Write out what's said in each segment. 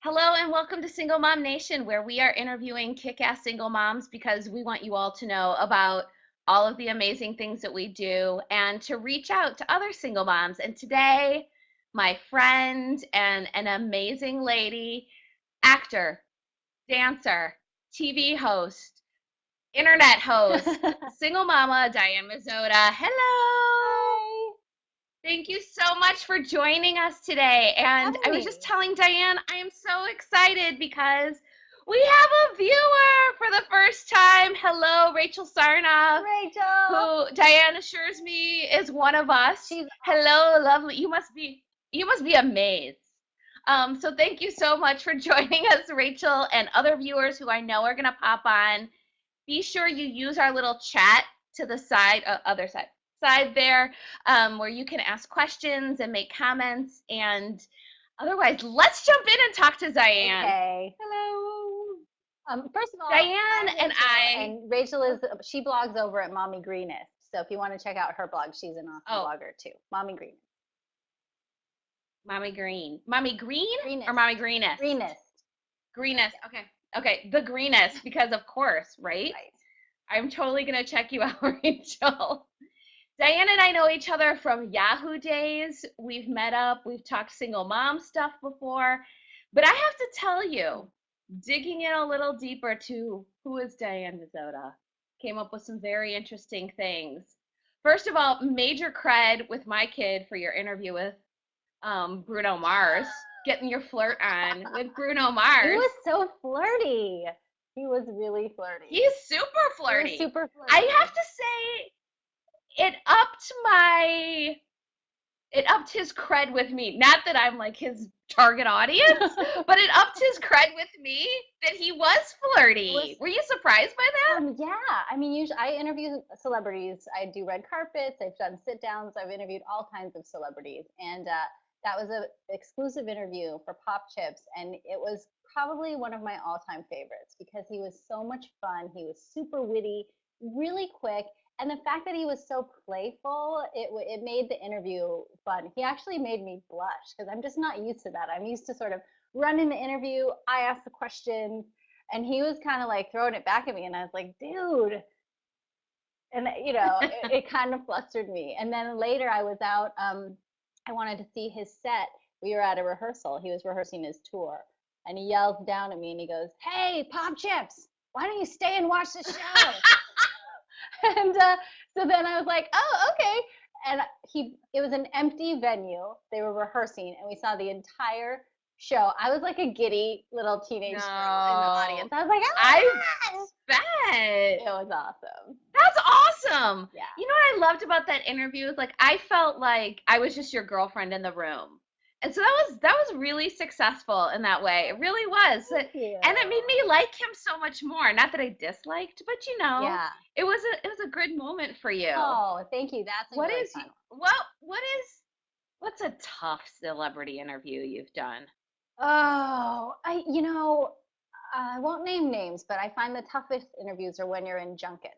Hello and welcome to Single Mom Nation, where we are interviewing kick-ass single moms because we want you all to know about all of the amazing things that we do and to reach out to other single moms. And today, my friend and an amazing lady, actor, dancer, TV host, internet host, single mama, Diane Mizota. Hello! Hi. Thank you so much for joining us today. And I was just Having telling Diane, I am so excited because we have a viewer for the first time. Hello, Rachel Sarnoff, Rachel. who Diane assures me is one of us. She's Hello, lovely. You must be amazed. So thank you so much for joining us, Rachel, and other viewers who I know are gonna pop on. Be sure you use our little chat to the side, other side there, where you can ask questions and make comments. And otherwise, let's jump in and talk to Diane. okay. Hello. First of all, Diane I'm and Rachel, I. and Rachel is she blogs over at Mommy Greenest. So if you want to check out her blog, she's an awesome Oh, blogger too. Mommy Greenest. Mommy Green. Mommy Green or Greenest. Mommy Greenest? Greenest. Greenest. Okay. Okay. The greenest, because of course, right? Right. I'm totally going to check you out, Rachel. Diane and I know each other from Yahoo days. We've met up, we've talked single mom stuff before. But I have to tell you, digging in a little deeper to who is Diane Mizota, came up with some very interesting things. First of all, major cred with my kid for your interview with Bruno Mars, getting your flirt on with Bruno He Mars. was so flirty. He was really flirty. He's super He was flirty. super flirty. I have to say, it upped my it upped his cred with me. Not that I'm like his target audience, but it upped his cred with me that he was flirty. Were you surprised by that? Yeah, I mean, usually I interview celebrities. I do red carpets. I've done sit downs. I've interviewed all kinds of celebrities, and that was an exclusive interview for Pop Chips, and it was probably one of my all-time favorites because he was so much fun. He was super witty, really quick, and the fact that he was so playful, it made the interview fun. He actually made me blush because I'm just not used to that. I'm used to sort of running the interview. I ask the questions and he was kind of like throwing it back at me and I was like, dude. And it kind of flustered me. And then later I was out, I wanted to see his set. We were at a rehearsal. He was rehearsing his tour and he yells down at me and he goes, hey, Pop Chips, why don't you stay and watch the show? And so then I was like, oh, okay. And it was an empty venue. They were rehearsing and we saw the entire show. I was like a giddy little teenage girl in the audience. I was like, I ah! bet. It was awesome. That's awesome. Yeah. You know what I loved about that interview is like I felt like I was just your girlfriend in the room. And so that was really successful in that way. It really was. Thank you. And it made me like him so much more. Not that I disliked, but Yeah. it was a good moment for you. Oh, thank you. That's a What really is fun what's a tough celebrity interview you've done? one. Oh, I won't name names, but I find the toughest interviews are when you're in junkets.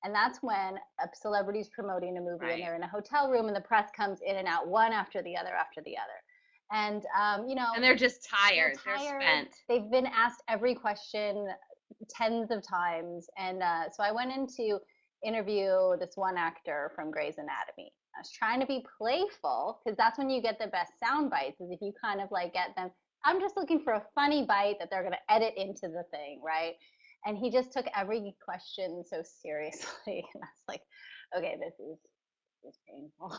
And that's when a celebrity's promoting a movie and Right. they're in a hotel room and the press comes in and out one after the other after the other. And And they're just they're tired. They're tired. spent. They've been asked every question tens of times. And so I went in to interview this one actor from Grey's Anatomy. I was trying to be playful because that's when you get the best sound bites, is if you kind of like get them. I'm just looking for a funny bite that they're going to edit into the thing, right? And he just took every question so seriously. And I was like, okay, this is painful.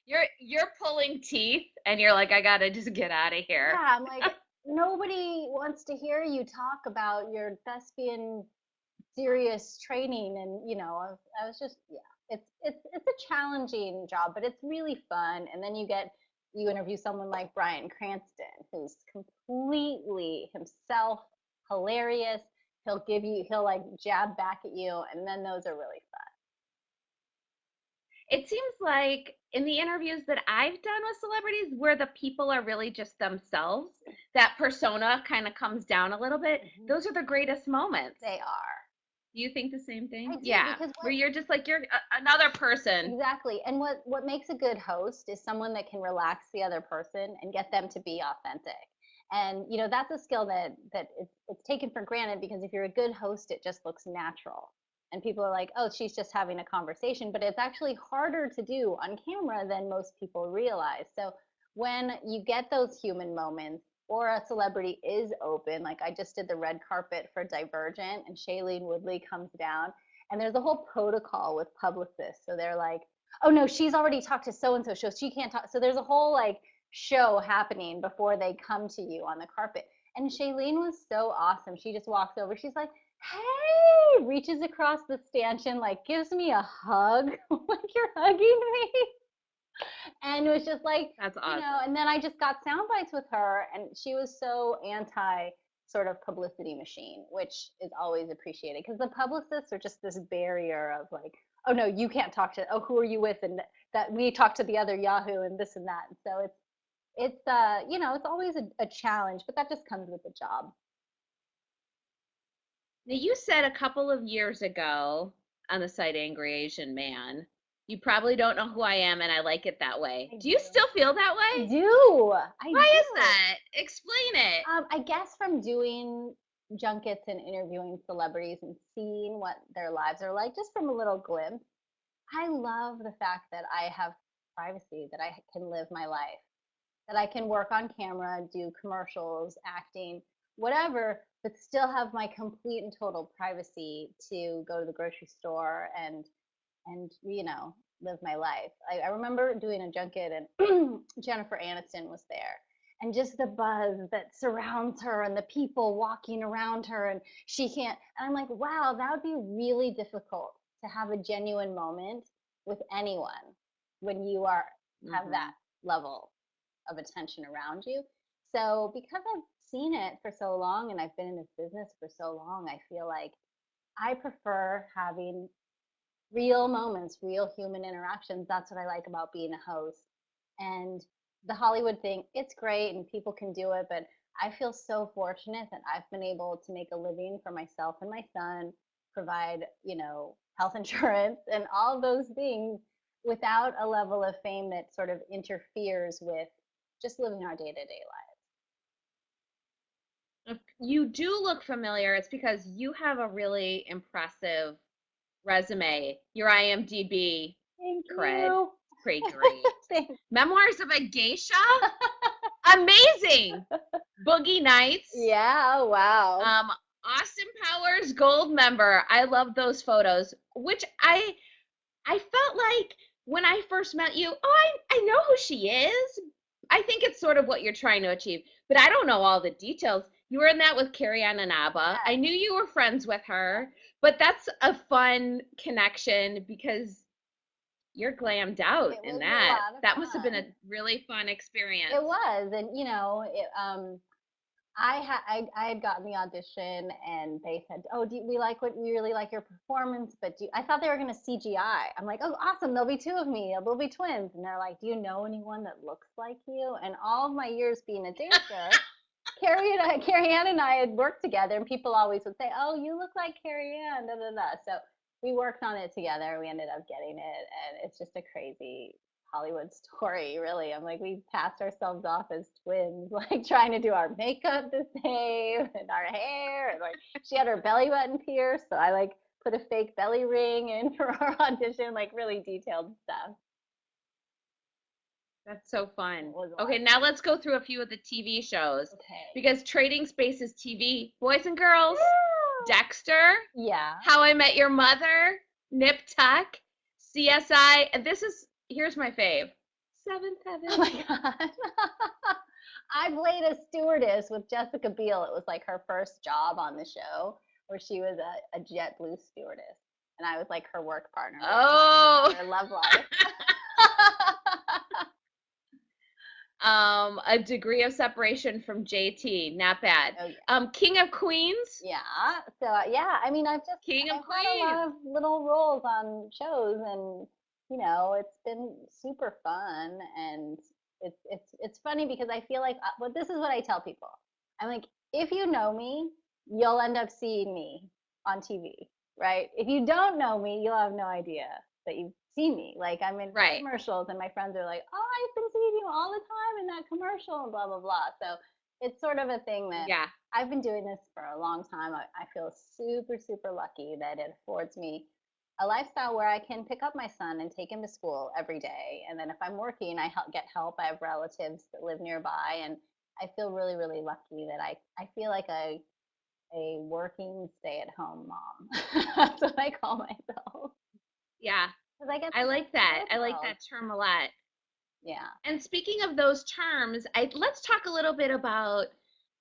You're pulling teeth and you're like, I gotta just get out of here. Yeah, I'm like, nobody wants to hear you talk about your thespian serious training. And I was just, yeah, it's a challenging job, but it's really fun. And then you interview someone like Bryan Cranston, who's completely himself, hilarious. He'll like jab back at you, and then those are really fun. It seems like in the interviews that I've done with celebrities where the people are really just themselves, that persona kind of comes down a little bit. Those are the greatest moments. They are. Do you think the same thing? I do, Yeah. because Where you're just like, you're another person. exactly. And what makes a good host is someone that can relax the other person and get them to be authentic. And that's a skill that it's taken for granted, because if you're a good host, it just looks natural. And people are like, oh, she's just having a conversation, but it's actually harder to do on camera than most people realize. So when you get those human moments, or a celebrity is open, like I just did the red carpet for Divergent, and Shailene Woodley comes down, and there's a whole protocol with publicists. So they're like, oh no, she's already talked to so and so she can't talk. So there's a whole like show happening before they come to you on the carpet. And Shailene was so awesome. She just walks over. She's like, hey, reaches across the stanchion, like gives me a hug, like you're hugging me. And it was just like, That's awesome. and then I just got sound bites with her, and she was so anti sort of publicity machine, which is always appreciated, because the publicists are just this barrier of like, oh no, you can't talk to, oh, who are you with, and that we talk to the other Yahoo and this and that. And so it's always a challenge, but that just comes with the job. Now, you said a couple of years ago on the site Angry Asian Man, you probably don't know who I am and I like it that way. I Do you do. still feel that I way? do. I Why is do. that? Explain it. I guess from doing junkets and interviewing celebrities and seeing what their lives are like, just from a little glimpse, I love the fact that I have privacy, that I can live my life, that I can work on camera, do commercials, acting, whatever, but still have my complete and total privacy to go to the grocery store and live my life. I remember doing a junket, and Jennifer Aniston was there, and just the buzz that surrounds her and the people walking around her, and she can't, and I'm like, wow, that would be really difficult to have a genuine moment with anyone when you are have that Hmm. level of attention around you. So because I've seen it for so long, and I've been in this business for so long, I feel like I prefer having real moments, real human interactions. That's what I like about being a host. And the Hollywood thing, it's great and people can do it, but I feel so fortunate that I've been able to make a living for myself and my son, provide, health insurance and all those things without a level of fame that sort of interferes with just living our day-to-day lives. If you do look familiar, it's because you have a really impressive resume. Your IMDb Thank cred you. is pretty great. Thanks. Memoirs of a Geisha? Amazing. Boogie Nights. Yeah, oh, wow. Um, Austin Powers Gold member. I love those photos, which I felt like when I first met you, oh, I know who she is. I think it's sort of what you're trying to achieve, but I don't know all the details. You were in that with Carrie Ann Inaba. I Yes. knew you were friends with her, but that's a fun connection because you're glammed out It in was a that. lot of That must have been a fun. really fun It experience. was, and I had gotten the audition, and they said, "Oh, we really like your performance, but I thought they were going to CGI." I'm like, "Oh, awesome! There'll be two of me. There'll be twins." And they're like, "Do you know anyone that looks like you?" And all of my years being a dancer, Carrie Ann and I had worked together, and people always would say, "Oh, you look like Carrie Ann." Da da da. So we worked on it together. We ended up getting it, and it's just a crazy Hollywood story, really. I'm like, we passed ourselves off as twins, like trying to do our makeup the same and our hair, and like she had her belly button pierced, so I like put a fake belly ring in for our audition, like really detailed stuff. That's so It fun. was a lot Okay, of now let's go through a few of the TV shows fun. Okay. because Trading Spaces TV, Boys and Girls, Dexter, Yeah. How I Met Your Mother, Nip Tuck, CSI, and here's my fave, Seventh Oh Heaven. my god. I played a stewardess with Jessica Biel. It was like her first job on the show, where she was a JetBlue stewardess, and I was like her work partner. We were talking about Oh, our love life. a degree of separation from JT, not bad. Oh yeah. King of Queens, Yeah. So yeah, I mean, King of I've had a Queens. lot of little roles on shows, and it's been super fun, and it's funny because I feel like, well, this is what I tell people. I'm like, if you know me, you'll end up seeing me on TV, right? If you don't know me, you'll have no idea that you've seen me. Like, I'm in Right. commercials, and my friends are like, "Oh, I've been seeing you all the time in that commercial," and blah blah blah. So It's sort of a thing that Yeah. I've been doing this for a long time. I feel super, super lucky that it affords me a lifestyle where I can pick up my son and take him to school every day. And then if I'm working, get help. I have relatives that live nearby, and I feel really, really lucky that I feel like a working stay at home mom. That's what I call myself. Yeah. Because I get I the like best of that. both I like worlds. that term a lot. Yeah. And speaking of those terms, let's talk a little bit about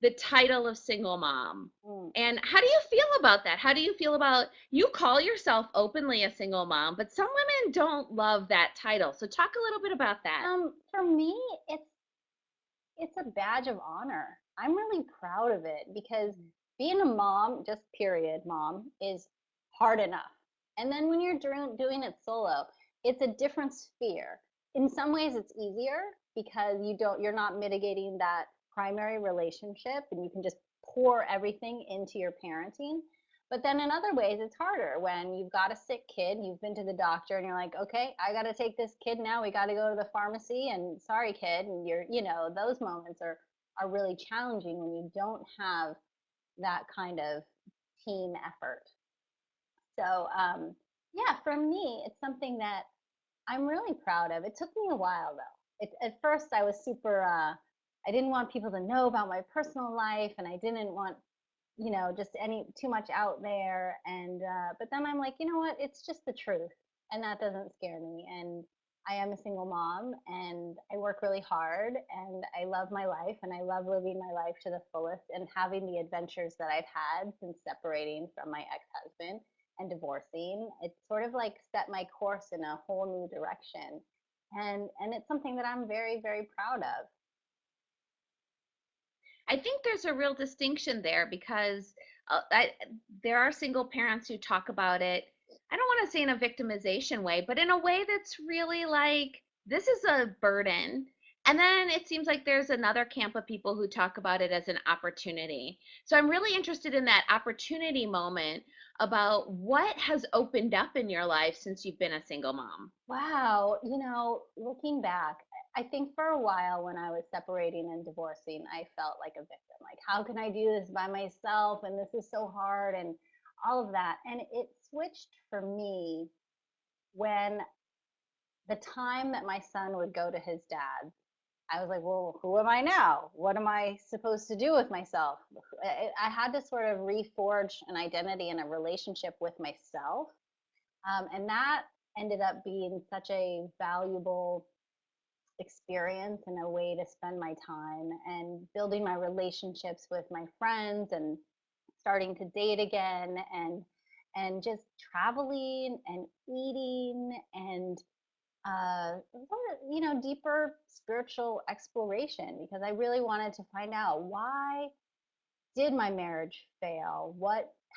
the title of single mom. Mm. And how do you feel about that? How do you feel about you call yourself openly a single mom, but some women don't love that title. So talk a little bit about that. For me, it's it's a badge of honor. I'm really proud of it because being a mom, just period, mom, is hard enough. And then when you're doing it solo, it's a different sphere. In some ways it's easier because you're not mitigating that primary relationship and you can just pour everything into your parenting. But then in other ways, it's harder when you've got a sick kid, you've been to the doctor, and you're like, okay, I got to take this kid now. We got to go to the pharmacy, and sorry, kid. And those moments are really challenging when you don't have that kind of team effort. So, yeah, for me, it's something that I'm really proud of. It took me a while though. At first, I was super. I didn't want people to know about my personal life, and I didn't want just any too much out there. And but then I'm like, you know what? It's just the truth, and that doesn't scare me. And I am a single mom, and I work really hard, and I love my life, and I love living my life to the fullest, and having the adventures that I've had since separating from my ex-husband and divorcing. It's sort of like set my course in a whole new direction, and it's something that I'm very, very proud of. I think there's a real distinction there because there are single parents who talk about it. I don't want to say in a victimization way, but in a way that's really like, this is a burden. And then it seems like there's another camp of people who talk about it as an opportunity. So I'm really interested in that opportunity moment about what has opened up in your life since you've been a single mom. Wow, looking back, I think for a while when I was separating and divorcing, I felt like a victim. Like, how can I do this by myself? And this is so hard and all of that. And it switched for me when the time that my son would go to his dad, I was like, well, who am I now? What am I supposed to do with myself? I had to sort of reforge an identity and a relationship with myself. And that ended up being such a valuable experience and a way to spend my time and building my relationships with my friends and starting to date again and just traveling and eating and deeper spiritual exploration because I really wanted to find out why did my marriage fail?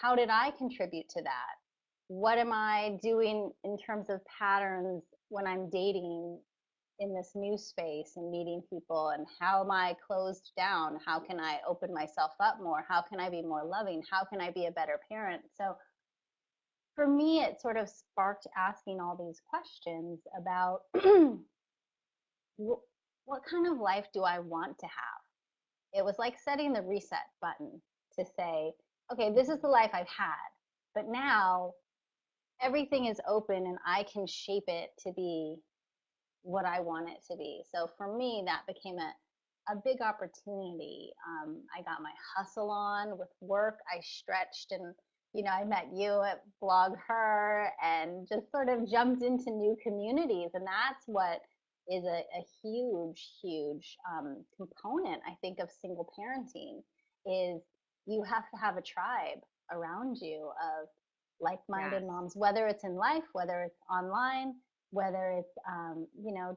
How did I contribute to that? What am I doing in terms of patterns when I'm dating in this new space and meeting people? And how am I closed down? How can I open myself up more? How can I be more loving? How can I be a better parent? So for me, it sort of sparked asking all these questions about what kind of life do I want to have? It was like setting the reset button to say, okay, this is Mhm. the life I've had, but now everything is open and I can shape it to be what I want it to be. So for me, that became a big opportunity. I got my hustle on with work. I stretched and, I met you at Blog Her and just sort of jumped into new communities. And that's what is a huge, huge component, I think, of single parenting is you have to have a tribe around you of like-minded Yes. moms, whether it's in life, whether it's online, whether it's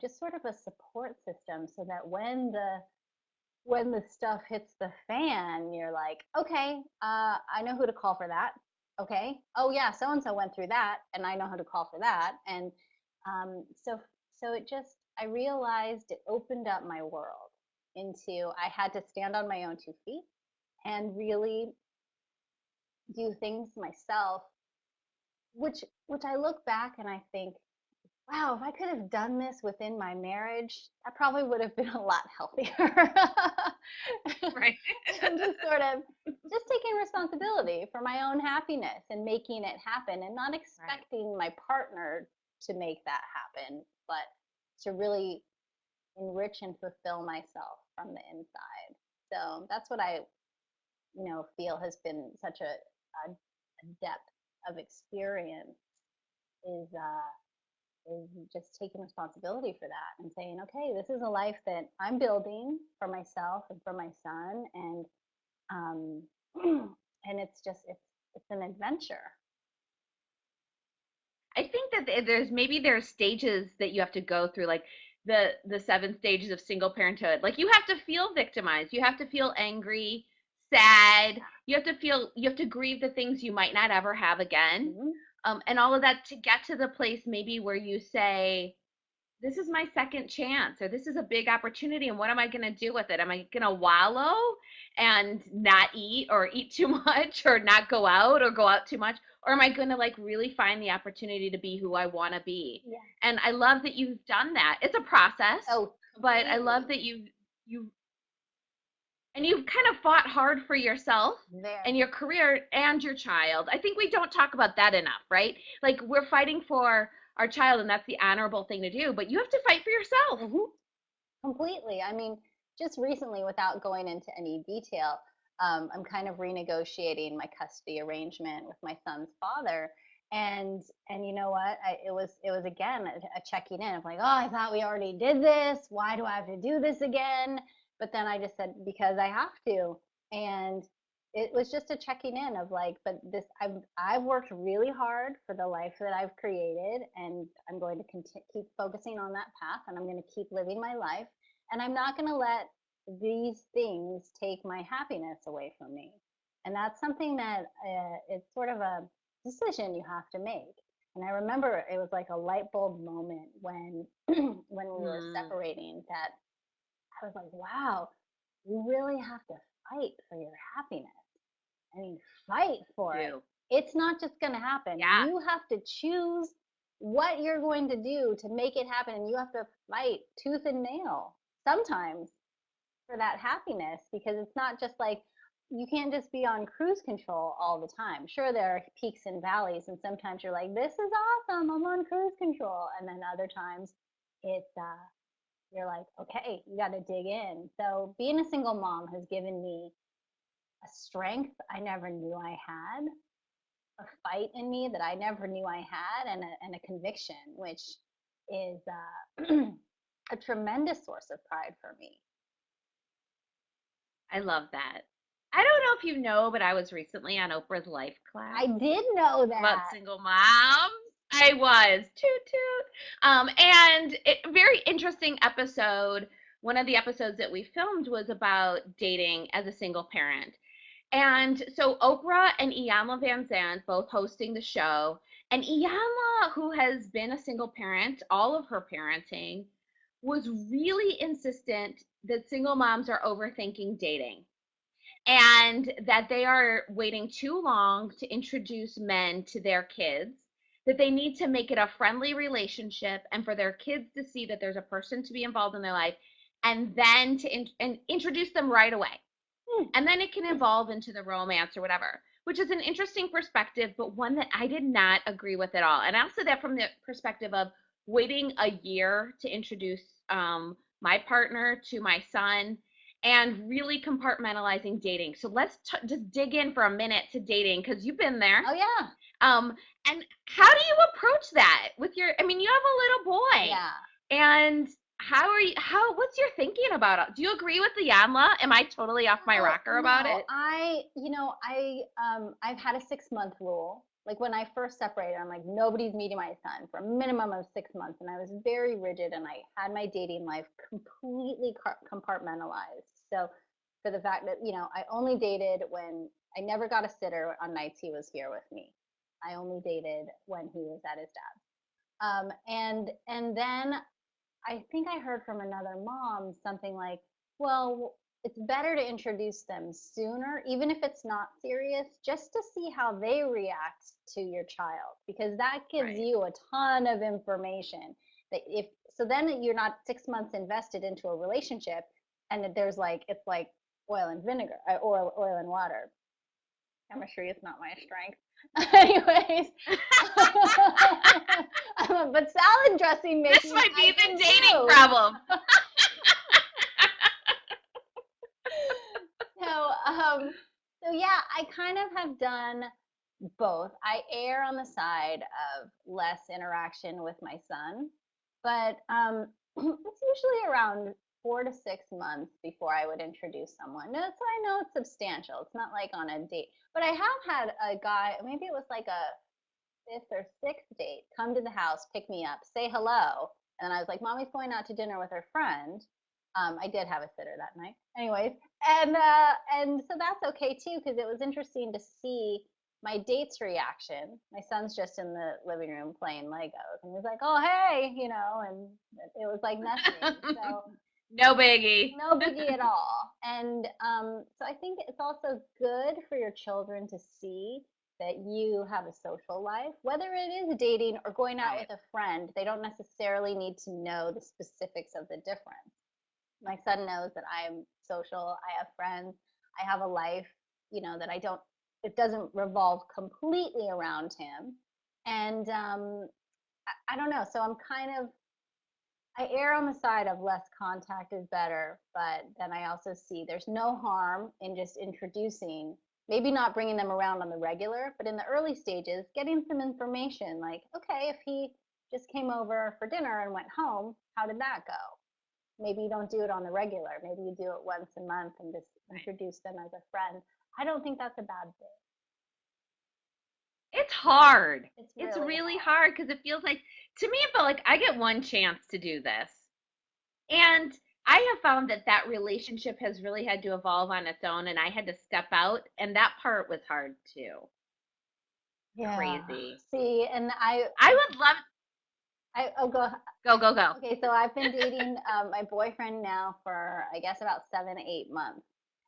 just sort of a support system so that when the stuff hits the fan, you're like, okay, I know who to call for that. Okay, oh yeah, so and so went through that, and I know who to call for that. And so it just, I realized it opened up my world into, I had to stand on my own 2 feet and really do things myself, which I look back and I think, wow, if I could have done this within my marriage, that probably would have been a lot healthier. just sort of just taking responsibility for my own happiness and making it happen and not Right. expecting my partner to make that happen, but to really enrich and fulfill myself from the inside. So that's what I, feel has been such a depth of experience is just taking responsibility for that and saying, okay, this is a life that I'm building for myself and for my son, and um, and it's an adventure. I think that there's stages that you have to go through, like the seven stages of single parenthood. Like you have to feel victimized, you have to feel angry, sad, you have to grieve the things you might not ever have again, Mhm. and all of that to get to the place maybe where you say, this is my second chance, or this is a big opportunity, and what am I going to do with it? Am I going to wallow and not eat, or eat too much, or not go out, or go out too much, or am I going to like really find the opportunity to be who I want to be? Yeah. And I love that you've done that. It's a process, Oh, but I love completely. that you and you've kind of fought hard for yourself and Very. your career and your child. I think we don't talk about that enough, right? Like we're fighting for our child, and that's the honorable thing to do, but you have to fight for yourself. Hmm. Completely. I mean, just recently, without going into any detail, I'm kind of renegotiating my custody arrangement with my son's father. And you know what? It was again a checking in of like, oh, I thought we already did this. Why do I have to do this again? But then I just said because I have to, and it was just a checking in of like, but this I've worked really hard for the life that I've created, and I'm going to keep focusing on that path, and I'm going to keep living my life, and I'm not going to let these things take my happiness away from me. And that's something that it's sort of a decision you have to make. And I remember it was like a light bulb moment when when we were Mm, separating, that I was like, wow, you really have to fight for your happiness. I mean, fight you for it. do. It's not just going to happen. Yeah. You have to choose what you're going to do to make it happen. And you have to fight tooth and nail sometimes for that happiness, because it's not just like you can't just be on cruise control all the time. Sure, there are peaks and valleys. And sometimes you're like, this is awesome. I'm on cruise control. And then other times it's, you're like, okay, you got to dig in. So being a single mom has given me a strength I never knew I had, a fight in me that I never knew I had, and a conviction, which is a tremendous source of pride for me. I love that. I don't know if you know, but I was recently on Oprah's Life I class did know about that. single moms. I was toot toot. And very interesting episode. One of the episodes that we filmed was about dating as a single parent. And so Oprah and Iyanla Van Zandt both hosting the show. And Iyanla, who has been a single parent all of her parenting, was really insistent that single moms are overthinking dating, and that they are waiting too long to introduce men to their kids, that they need to make it a friendly relationship and for their kids to see that there's a person to be involved in their life, and then and introduce them right away, Hmm. and then it can evolve into the romance or whatever, which is an interesting perspective, but one that I did not agree with at all. And I'll say that from the perspective of waiting a year to introduce my partner to my son, and really compartmentalizing dating. So let's just dig in for a minute to dating, because you've been there. Oh yeah, um, and how do you approach that with your, I mean, you have a little boy, yeah. and what's your thinking about it? Do you agree with the Yanla? Am I totally off my No, rocker about no. it? I've had a 6 month rule. Like when I first separated, I'm like, nobody's meeting my son for a minimum of 6 months. And I was very rigid, and I had my dating life completely compartmentalized. So for the fact that, I only dated when I never got a sitter on nights he was here with me. I only dated when he was at his dad's. And then I think I heard from another mom something like, well, it's better to introduce them sooner, even if it's not serious, just to see how they react to your child, because that gives Right. you a ton of information. That if so, then you're not 6 months invested into a relationship, and there's like it's like oil and vinegar, oil and water. Chemistry is not my strength. Anyways, but salad dressing This making might I be the can dating do. problem. So, so yeah, I kind of have done both. I err on the side of less interaction with my son, but it's usually around 4 to 6 months before I would introduce someone. No, so I know it's substantial. It's not like on a date, but I have had a guy. Maybe it was like a fifth or sixth date come to the house, pick me up, say hello, and I was like, "Mommy's going out to dinner with her friend." I did have a sitter that night, anyways, and so that's okay too because it was interesting to see my date's reaction. My son's just in the living room playing Legos, and he's like, "Oh hey," and it was like nothing. So No biggie. no biggie at all. And so I think it's also good for your children to see that you have a social life, whether it is dating or going out Right. with a friend. They don't necessarily need to know the specifics of the difference. My son knows that I'm social, I have friends, I have a life, that it doesn't revolve completely around him. And I don't know. So I'm kind of I err on the side of less contact is better, but then I also see there's no harm in just introducing, maybe not bringing them around on the regular, but in the early stages, getting some information like, okay, if he just came over for dinner and went home, how did that go? Maybe you don't do it on the regular. Maybe you do it once a month and just Right. introduce them as a friend. I don't think that's a bad thing. It's hard. It's It's really really hard. hard because it feels like, to me, it felt like I get one chance to do this. And I have found that that relationship has really had to evolve on its own, and I had to step out, and that part was hard too. Yeah. Crazy. See, and I would love, oh, go. go, go, go. Okay, so I've been dating my boyfriend now for I guess about 7, 8 months,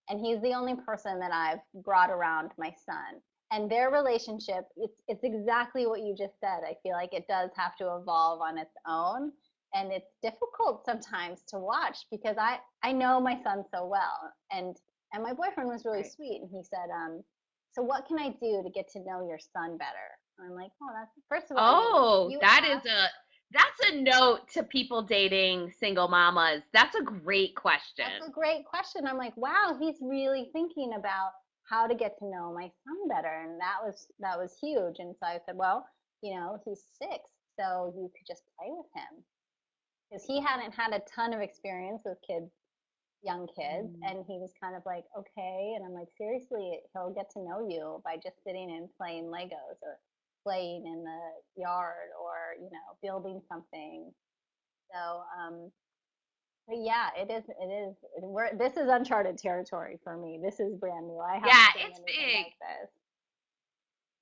and he's the only person that I've brought around my son. And their relationship, it's exactly what you just said. I feel like it does have to evolve on its own, and it's difficult sometimes to watch because I know my son so well, and my boyfriend was really Right. sweet, and he said, "So what can I do to get to know your son better?" And I'm like, "Oh, that's first of all, Oh, you that is asked." that's a note to people dating single mamas. That's a great That's a question. great question. I'm like, wow, he's really thinking about how to get to know my son better, and that was huge. And so I said, well, he's 6, so you could just play with him because he hadn't had a ton of experience with young kids, Mm. and he was kind of like, okay. And I'm like, seriously, he'll get to know you by just sitting and playing Legos or playing in the yard or building something. So but yeah, it is. It is. This is uncharted territory for me. This is brand new. I Yeah, haven't done it's anything big. like this.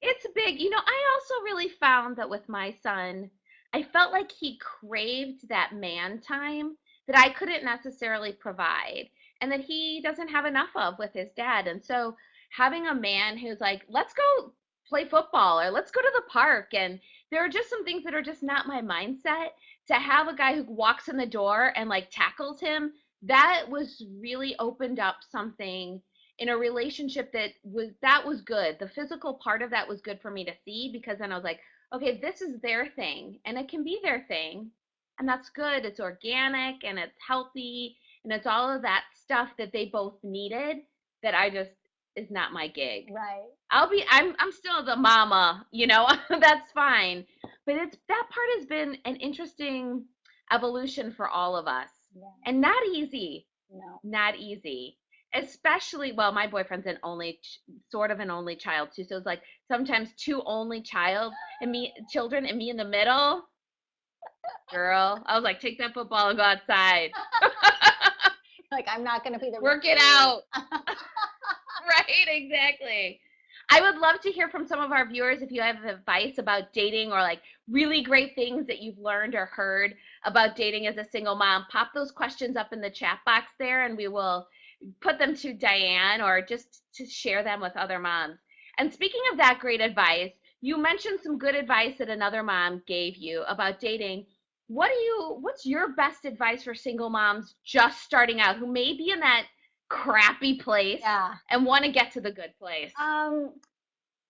It's big. I also really found that with my son, I felt like he craved that man time that I couldn't necessarily provide and that he doesn't have enough of with his dad. And so having a man who's like, let's go play football or let's go to the park. And there are just some things that are just not my mindset. To have a guy who walks in the door and like tackles him, that was really opened up something in a relationship that was good. The physical part of that was good for me to see because then I was like, okay, this is their thing and it can be their thing. And that's good. It's organic and it's healthy and it's all of that stuff that they both needed that I just is not my gig. Right. I'm still the mama, that's fine. But it's that part has been an interesting evolution for all of us. Yeah. And not easy, No. not easy. Especially, well, my boyfriend's sort of an only child too. So it's like sometimes two only children and me in the middle. Girl, I was like, take that football and go outside. Like I'm not going to be the Work it referee. out. Right, exactly. I would love to hear from some of our viewers if you have advice about dating or like really great things that you've learned or heard about dating as a single mom. Pop those questions up in the chat box there and we will put them to Diane or just to share them with other moms. And speaking of that great advice, you mentioned some good advice that another mom gave you about dating. What's your best advice for single moms just starting out who may be in that crappy place Yeah. and want to get to the good place?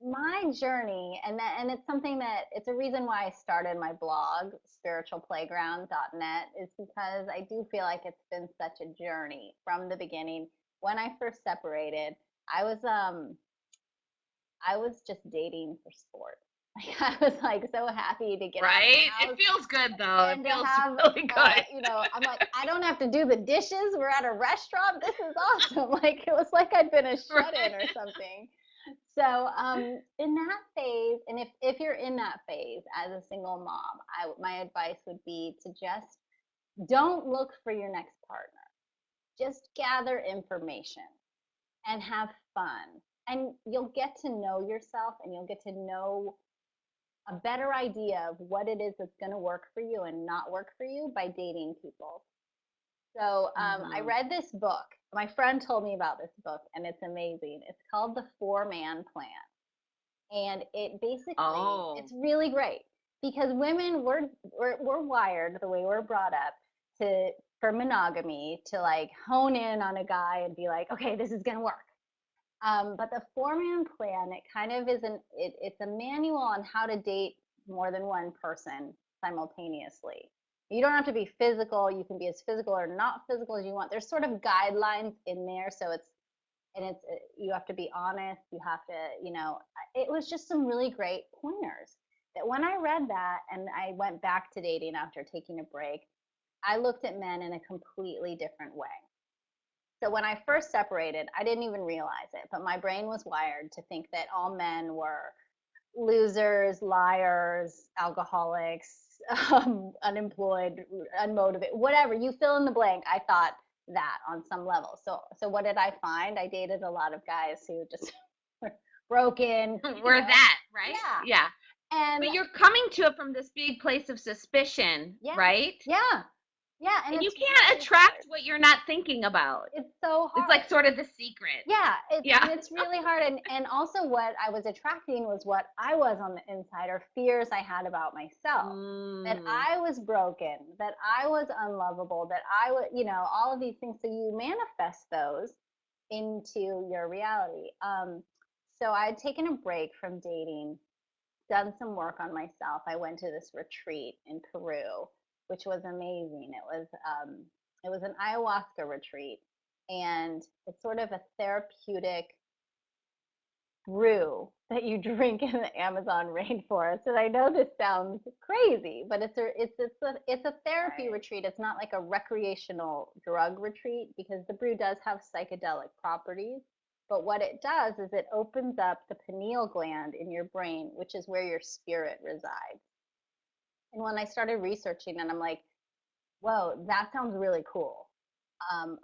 My journey, and it's something that it's a reason why I started my blog, spiritualplayground.net, is because I do feel like it's been such a journey from the beginning. When I first separated, I was um I was just dating for sport. Like I was like so happy to get out of Right? the It house feels good though. It and to feels have really good. I'm like, I don't have to do the dishes. We're at a restaurant. This is awesome. Like it was like I'd been a shut-in or Right? something. So in that phase, and if you're in that phase as a single mom, my advice would be to just don't look for your next partner. Just gather information and have fun. And you'll get to know yourself and you'll get to know a better idea of what it is that's going to work for you and not work for you by dating people. So I Hmm. read this book. My friend told me about this book, and it's amazing. It's called The Four-Man Plan, and it basically Oh, it's really great because women we're wired the way we're brought up to for monogamy to like hone in on a guy and be like, okay, this is going to work. But the four-man plan, it kind of is it's a manual on how to date more than one person simultaneously. You don't have to be physical. You can be as physical or not physical as you want. There's sort of guidelines in there, so it's you have to be honest. You have to, it was just some really great pointers that when I read that and I went back to dating after taking a break, I looked at men in a completely different way. So when I first separated, I didn't even realize it, but my brain was wired to think that all men were losers, liars, alcoholics, unemployed, unmotivated, whatever you fill in the blank. I thought that on some level. So what did I find? I dated a lot of guys who just were broken, we're that, right? Yeah. Yeah. And But you're coming to it from this big place of suspicion, yeah, right? yeah, yeah, and And you it's can't really attract hard. what you're not thinking about. It's so It's hard. like sort of the secret. Yeah, Yeah. it's really hard, and also what I was attracting was what I was on the inside, or fears I had about myself, that Mm. I was broken, that I was unlovable, that I was, all of these things. So you manifest those into your reality. So I had taken a break from dating, done some work on myself. I went to this retreat in Peru, which was amazing. It was an ayahuasca retreat, and it's sort of a therapeutic brew that you drink in the Amazon rainforest. And I know this sounds crazy, but it's a therapy Right. retreat. It's not like a recreational drug retreat because the brew does have psychedelic properties. But what it does is it opens up the pineal gland in your brain, which is where your spirit resides. And when I started researching it, I'm like, whoa, that sounds really cool.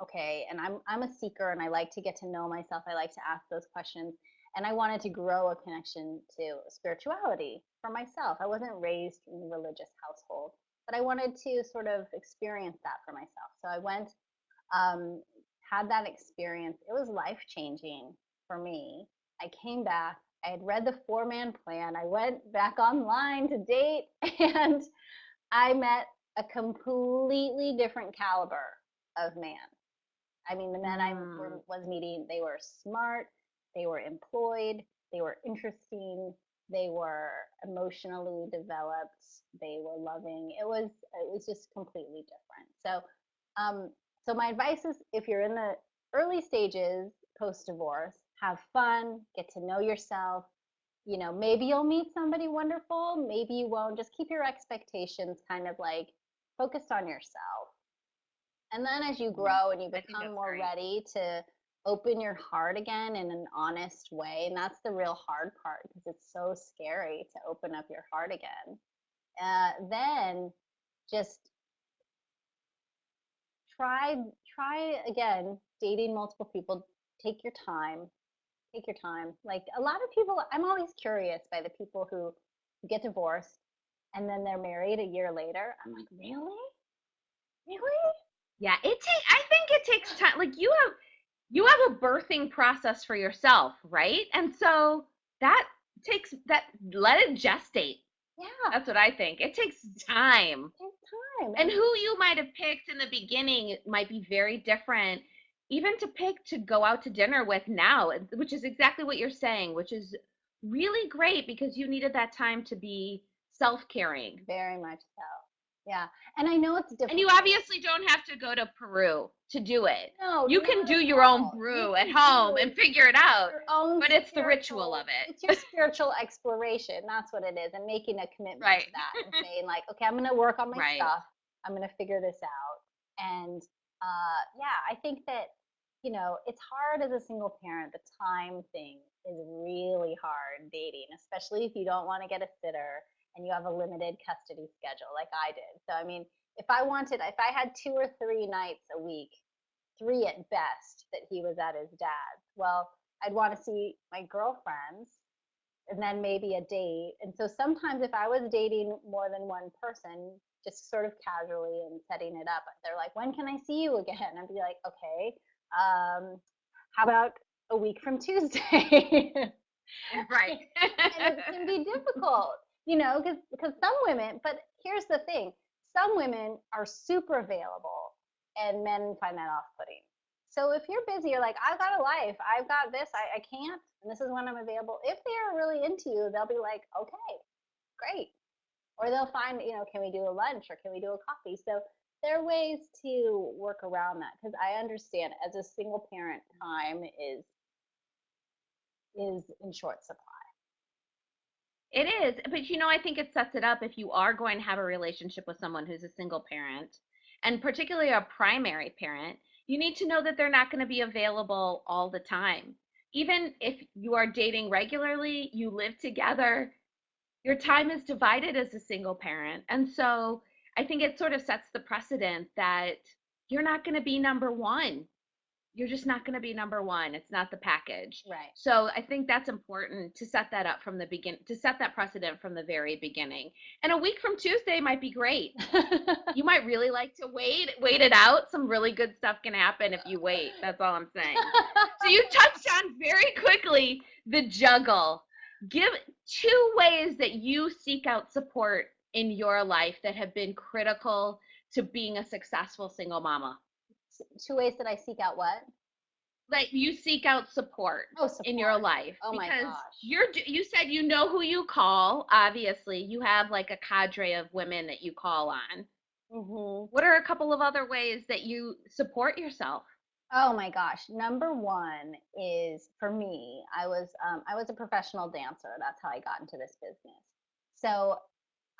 Okay, and I'm a seeker and I like to get to know myself. I like to ask those questions. And I wanted to grow a connection to spirituality for myself. I wasn't raised in a religious household, but I wanted to sort of experience that for myself. So I went, um, had that experience. It was life changing for me. I came back. I had read the four-man plan. I went back online to date and I met a completely different caliber of man. I mean, the men Mm. was meeting, they were smart, they were employed, they were interesting, they were emotionally developed, they were loving. It was just completely different. So my advice is if you're in the early stages post divorce, have fun, get to know yourself. Maybe you'll meet somebody wonderful, maybe you won't. Just keep your expectations kind of like focused on yourself. And then as you Mm. grow and you I think become that's more great. ready to open your heart again in an honest way, and that's the real hard part because it's so scary to open up your heart again. Then just try try again dating multiple people. Take your time. Take your time. Like a lot of people, I'm always curious by the people who get divorced and then they're married a year later. I'm like, really? Really? Yeah, I think it takes time. Like you have a birthing process for yourself, right? And so that takes that let it gestate. Yeah, That's what I think. It takes time. it takes time. And And who you might have picked in the beginning might be very different even to pick to go out to dinner with now, which is exactly what you're saying, which is really great because you needed that time to be self-caring. Very much so. Yeah. And I know it's And you difficult. obviously don't have to go to Peru to do it. No, You can not do at your own all. You brew at can home do and figure it out, your own but it's the ritual of it's your it. spiritual exploration. That's what it is. And making a commitment Right. to that and saying, like, okay, I'm going to work on my Right. stuff. I'm going to figure this out. And yeah, I think that, it's hard as a single parent. The time thing is really hard dating, especially if you don't want to get a sitter and you have a limited custody schedule like I did. So, I mean, if I had 2 or 3 nights a week, three at best, that he was at his dad's, well, I'd want to see my girlfriends and then maybe a date. And so sometimes if I was dating more than one person, just sort of casually and setting it up, they're like, when can I see you again? I'd be like, okay, how about a week from Tuesday? Right. And it can be difficult, because some women, but here's the thing, some women are super available and men find that off putting. So if you're busy, you're like, I've got a life, I've got this, I can't, and this is when I'm available. If they're really into you, they'll be like, okay, great. Or they'll find, can we do a lunch or can we do a coffee? So there are ways to work around that because I understand as a single parent, time is in short supply. It is, but I think it sets it up if you are going to have a relationship with someone who's a single parent, and particularly a primary parent, you need to know that they're not going to be available all the time. Even if you are dating regularly, you live together, your time is divided as a single parent. And so I think it sort of sets the precedent that you're not going to be number one. You're just not going to be number one. It's not the package. Right. So I think that's important to set that up from the begin, to set that precedent from the very beginning. And a week from Tuesday might be great. You might really like to wait it out. Some really good stuff can happen if you wait. That's all I'm saying. So you touched on very quickly the juggle. Give 2 ways that you seek out support in your life that have been critical to being a successful single mama. 2 ways that I seek out what? Like you seek out support Oh, in your support. life Oh my because gosh. you said you know who you call. Obviously, you have like a cadre of women that you call on. Hmm. What are a couple of other ways that you support yourself? Oh my gosh. Number one is for me, I was a professional dancer. That's how I got into this business. So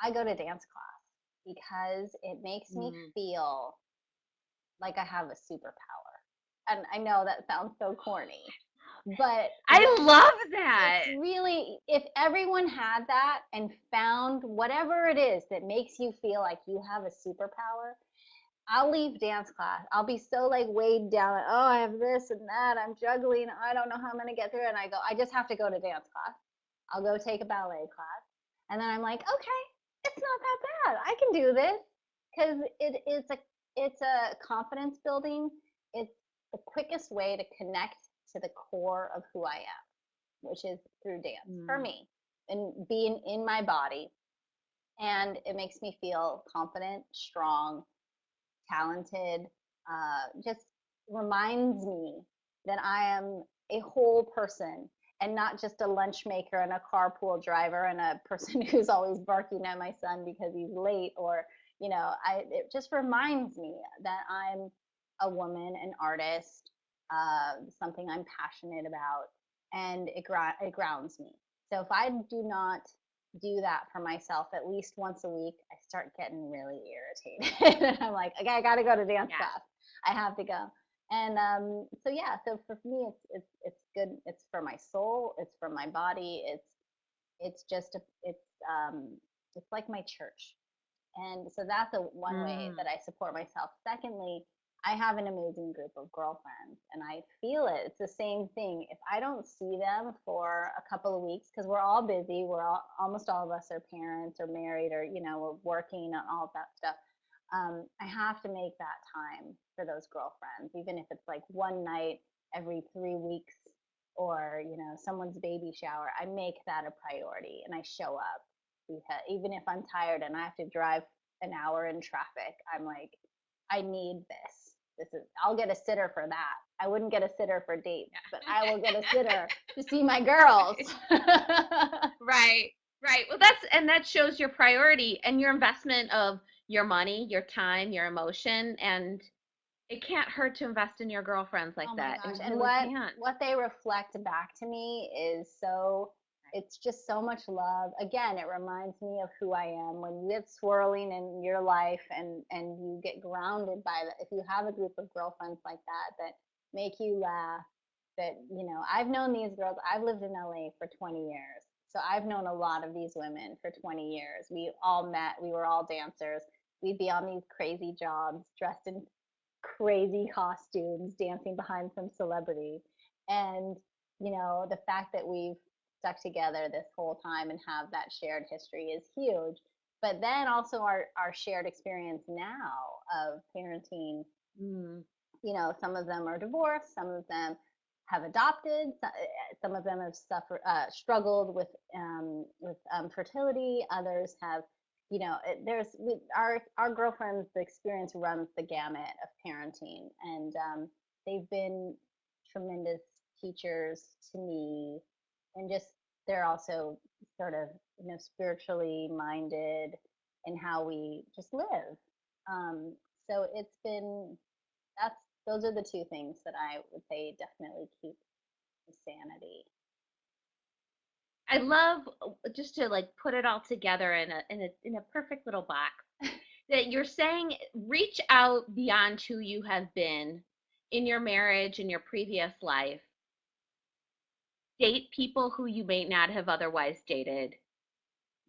I go to dance class because it makes me Mm. feel like I have a superpower. And I know that sounds so corny, but I love it's that. really, if everyone had that and found whatever it is that makes you feel like you have a superpower, I'll leave dance class. I'll be so like weighed down. Like, oh, I have this and that. I'm juggling. I don't know how I'm going to get through it. And I go, I just have to go to dance class. I'll go take a ballet class. And then I'm like, okay, it's not that bad. I can do this because it's a confidence building. It's the quickest way to connect to the core of who I am, which is through dance for Mm. me and being in my body. And it makes me feel confident, strong, talented, just reminds me that I am a whole person and not just a lunch maker and a carpool driver and a person who's always barking at my son because he's late, or it just reminds me that I'm a woman, an artist, something I'm passionate about, and it grounds me. So if I do not do that for myself at least once a week, I start getting really irritated. And I'm like, okay, I got to go to dance Yeah. class. I have to go. And so yeah, so for me, it's good. It's for my soul. It's for my body. It's just it's like my church. And so that's one way that Mm. I support myself. Secondly, I have an amazing group of girlfriends and I feel it. It's the same thing. If I don't see them for a couple of weeks, because we're all busy, almost all of us are parents or married or, we're working and all of that stuff. I have to make that time for those girlfriends, even if it's like one night every 3 weeks or, someone's baby shower. I make that a priority and I show up because even if I'm tired and I have to drive an hour in traffic, I'm like, I need this. I'll get a sitter for that. I wouldn't get a sitter for dates, but I will get a sitter to see my girls. Right, right. Well, that shows your priority and your investment of your money, your time, your emotion, and it can't hurt to invest in your girlfriends like Oh my that. It gosh. And really can't. what they reflect back to me is so, it's just so much love. Again, it reminds me of who I am. When you get swirling in your life and you get grounded by that, if you have a group of girlfriends like that that make you laugh, that, I've known these girls. I've lived in LA for 20 years. So I've known a lot of these women for 20 years. We all met, we were all dancers. We'd be on these crazy jobs dressed in crazy costumes dancing behind some celebrity. And, the fact that we've stuck together this whole time and have that shared history is huge. But then also our shared experience now of parenting, Mm. some of them are divorced, some of them have adopted, some of them have struggled with fertility, others have, there's our girlfriends, the experience runs the gamut of parenting, and they've been tremendous teachers to me, and just they're also sort of spiritually minded in how we just live. Um, so it's been that's those are the two things that I would say definitely keep sanity. I love just to like put it all together in a perfect little box that you're saying reach out beyond who you have been in your marriage in your previous life. Date people who you may not have otherwise dated.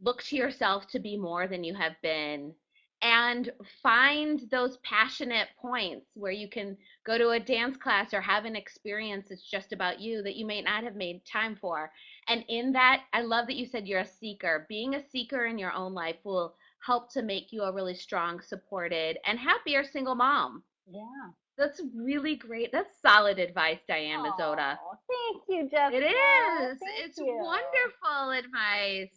Look to yourself to be more than you have been, and find those passionate points where you can go to a dance class or have an experience that's just about you that you may not have made time for. And in that, I love that you said you're a seeker. Being a seeker in your own life will help to make you a really strong, supported, and happier single mom. Yeah. That's really great. That's solid advice, Diane Mizota. Oh, thank you, It Jessica. is. Thank It's you. wonderful advice.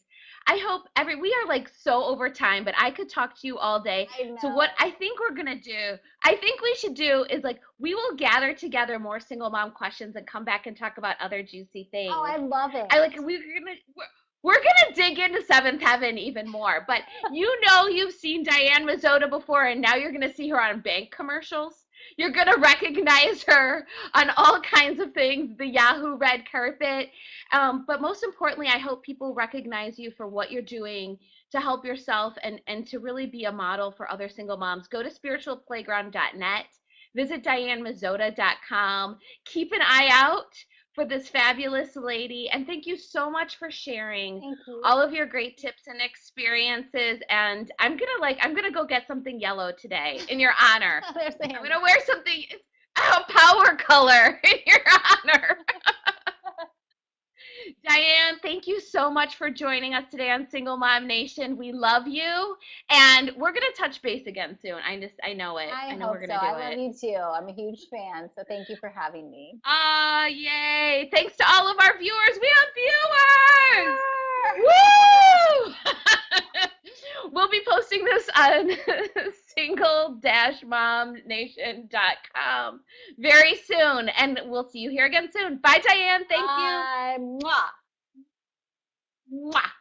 I hope we are like so over time, but I could talk to you all day. I So what I know. think we're gonna do, I think we should do is like we will gather together more single mom questions and come back and talk about other juicy Oh, things. I love it. I like we're gonna dig into seventh heaven even more. But you've seen Diane Mizota before, and now you're gonna see her on bank commercials. You're gonna recognize her on all kinds of things, the Yahoo red carpet. But most importantly, I hope people recognize you for what you're doing to help yourself and to really be a model for other single moms. Go to spiritualplayground.net, visit dianemizota.com, keep an eye out for this fabulous lady. And thank you so much for sharing Thank you. all of your great tips and experiences. And I'm gonna go get something yellow today in your honor. There's the I'm hand. gonna wear something a power color in your honor. Diane, thank you so much for joining us today on Single Mom Nation. We love you, and we're gonna touch base again soon. I know it. I I know hope we're so. gonna I do love it. you too. I'm a huge fan. So thank you for having me. Ah, yay! Thanks to all of our viewers. We have viewers. Arr! Woo! We'll be posting this on single-momnation.com very soon, and we'll see you here again soon. Bye, Diane. Thank you. Bye. Mwah. Mwah.